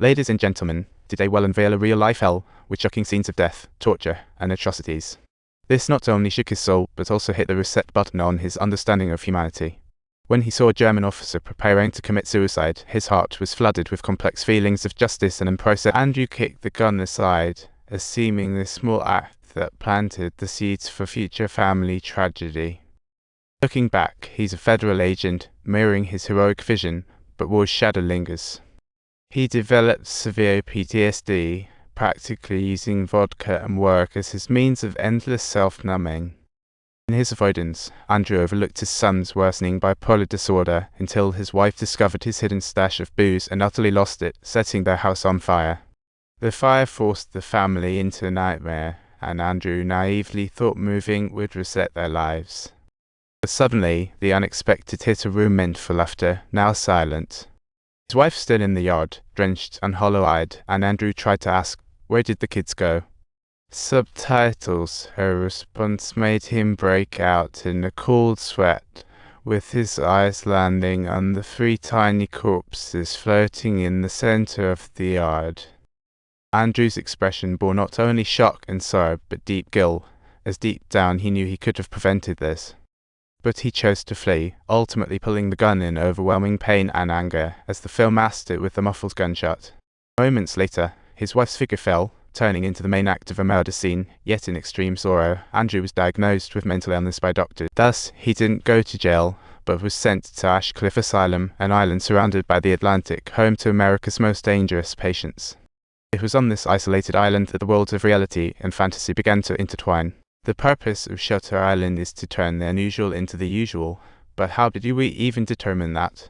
Ladies and gentlemen, today we'll unveil a real-life hell with shocking scenes of death, torture, and atrocities. This not only shook his soul, but also hit the reset button on his understanding of humanity. When he saw a German officer preparing to commit suicide, his heart was flooded with complex feelings of justice and unprocessed. Andrew kicked the gun aside, a seemingly small act that planted the seeds for future family tragedy. Looking back, he's a federal agent, mirroring his heroic vision, but war's shadow lingers. He developed severe PTSD, practically using vodka and work as his means of endless self-numbing. In his avoidance, Andrew overlooked his son's worsening bipolar disorder until his wife discovered his hidden stash of booze and utterly lost it, setting their house on fire. The fire forced the family into a nightmare, and Andrew naively thought moving would reset their lives. But suddenly, the unexpected hit a room meant for laughter, now silent. His wife stood in the yard, drenched and hollow-eyed, and Andrew tried to ask, "Where did the kids go?" Subtitles. Her response made him break out in a cold sweat, with his eyes landing on the 3 tiny corpses floating in the center of the yard. Andrew's expression bore not only shock and sorrow, but deep guilt, as deep down he knew he could have prevented this. But he chose to flee, ultimately pulling the gun in overwhelming pain and anger, as the film masked it with a muffled gunshot. Moments later, his wife's figure fell, turning into the main act of a murder scene, yet in extreme sorrow. Andrew was diagnosed with mental illness by doctors. Thus, he didn't go to jail, but was sent to Ash Cliff Asylum, an island surrounded by the Atlantic, home to America's most dangerous patients. It was on this isolated island that the worlds of reality and fantasy began to intertwine. The purpose of Shutter Island is to turn the unusual into the usual, but how did we even determine that?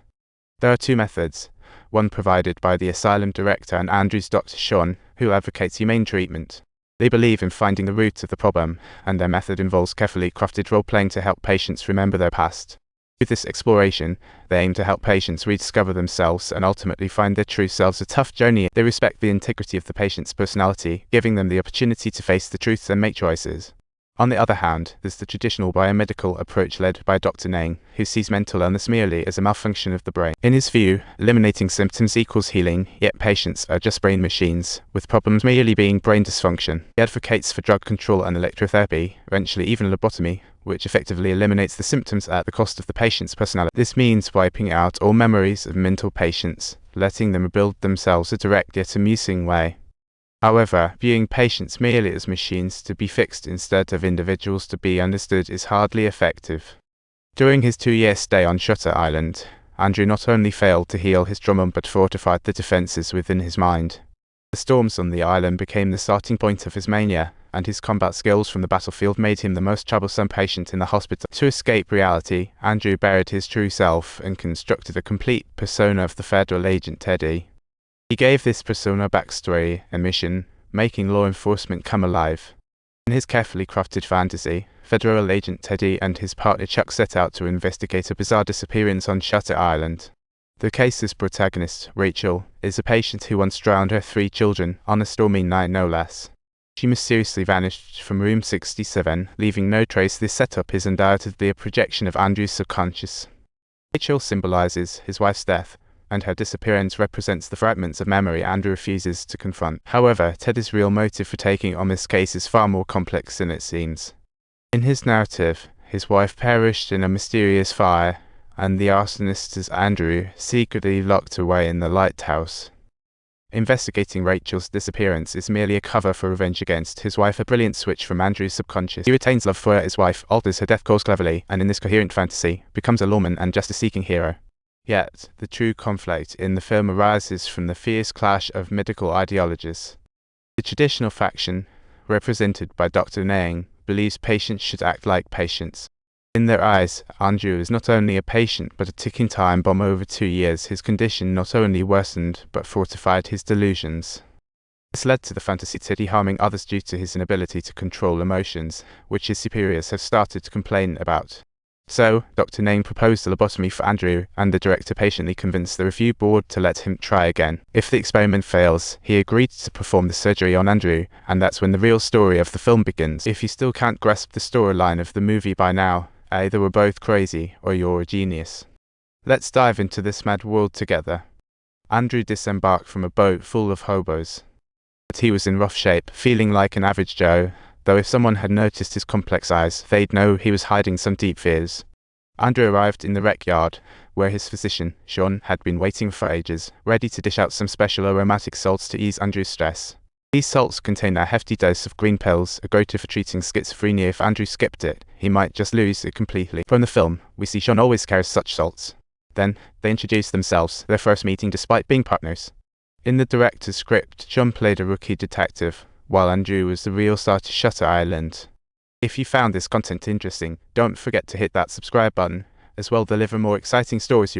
There are 2 methods, one provided by the asylum director and Andrew's doctor Sean, who advocates humane treatment. They believe in finding the root of the problem, and their method involves carefully crafted role-playing to help patients remember their past. With this exploration, they aim to help patients rediscover themselves and ultimately find their true selves. A tough journey. They respect the integrity of the patient's personality, giving them the opportunity to face the truth and make choices. On the other hand, there's the traditional biomedical approach led by Dr. Nang, who sees mental illness merely as a malfunction of the brain. In his view, eliminating symptoms equals healing, yet patients are just brain machines, with problems merely being brain dysfunction. He advocates for drug control and electrotherapy, eventually even lobotomy, which effectively eliminates the symptoms at the cost of the patient's personality. This means wiping out all memories of mental patients, letting them rebuild themselves a direct yet amusing way. However, viewing patients merely as machines to be fixed instead of individuals to be understood is hardly effective. During his 2-year stay on Shutter Island, Andrew not only failed to heal his trauma but fortified the defenses within his mind. The storms on the island became the starting point of his mania, and his combat skills from the battlefield made him the most troublesome patient in the hospital. To escape reality, Andrew buried his true self and constructed a complete persona of the federal agent Teddy. He gave this persona backstory and mission, making law enforcement come alive. In his carefully crafted fantasy, Federal Agent Teddy and his partner Chuck set out to investigate a bizarre disappearance on Shutter Island. The case's protagonist, Rachel, is a patient who once drowned her 3 children, on a stormy night no less. She mysteriously vanished from room 67, leaving no trace. This setup is undoubtedly a projection of Andrew's subconscious. Rachel symbolizes his wife's death, and her disappearance represents the fragments of memory Andrew refuses to confront. However, Teddy's real motive for taking on this case is far more complex than it seems. In his narrative, his wife perished in a mysterious fire, and the arsonist is Andrew, secretly locked away in the lighthouse. Investigating Rachel's disappearance is merely a cover for revenge against his wife, a brilliant switch from Andrew's subconscious. He retains love for his wife, alters her death cause cleverly, and in this coherent fantasy, becomes a lawman and justice-seeking hero. Yet, the true conflict in the film arises from the fierce clash of medical ideologies. The traditional faction, represented by Dr. Nang, believes patients should act like patients. In their eyes, Andrew is not only a patient but a ticking time bomb. Over 2 years, his condition not only worsened but fortified his delusions. This led to the fantasy Teddy harming others due to his inability to control emotions, which his superiors have started to complain about. So, Dr. Nang proposed a lobotomy for Andrew, and the director patiently convinced the review board to let him try again. If the experiment fails, he agreed to perform the surgery on Andrew, and that's when the real story of the film begins. If you still can't grasp the storyline of the movie by now, either we're both crazy or you're a genius. Let's dive into this mad world together. Andrew disembarked from a boat full of hobos. But he was in rough shape, feeling like an average Joe, though if someone had noticed his complex eyes, they'd know he was hiding some deep fears. Andrew arrived in the rec yard, where his physician, Sean, had been waiting for ages, ready to dish out some special aromatic salts to ease Andrew's stress. These salts contained a hefty dose of green pills, a go-to for treating schizophrenia. If Andrew skipped it, he might just lose it completely. From the film, we see Sean always carries such salts. Then, they introduced themselves, their first meeting despite being partners. In the director's script, Sean played a rookie detective, while Andrew was the real star to Shutter Island. If you found this content interesting, don't forget to hit that subscribe button, as well deliver more exciting stories.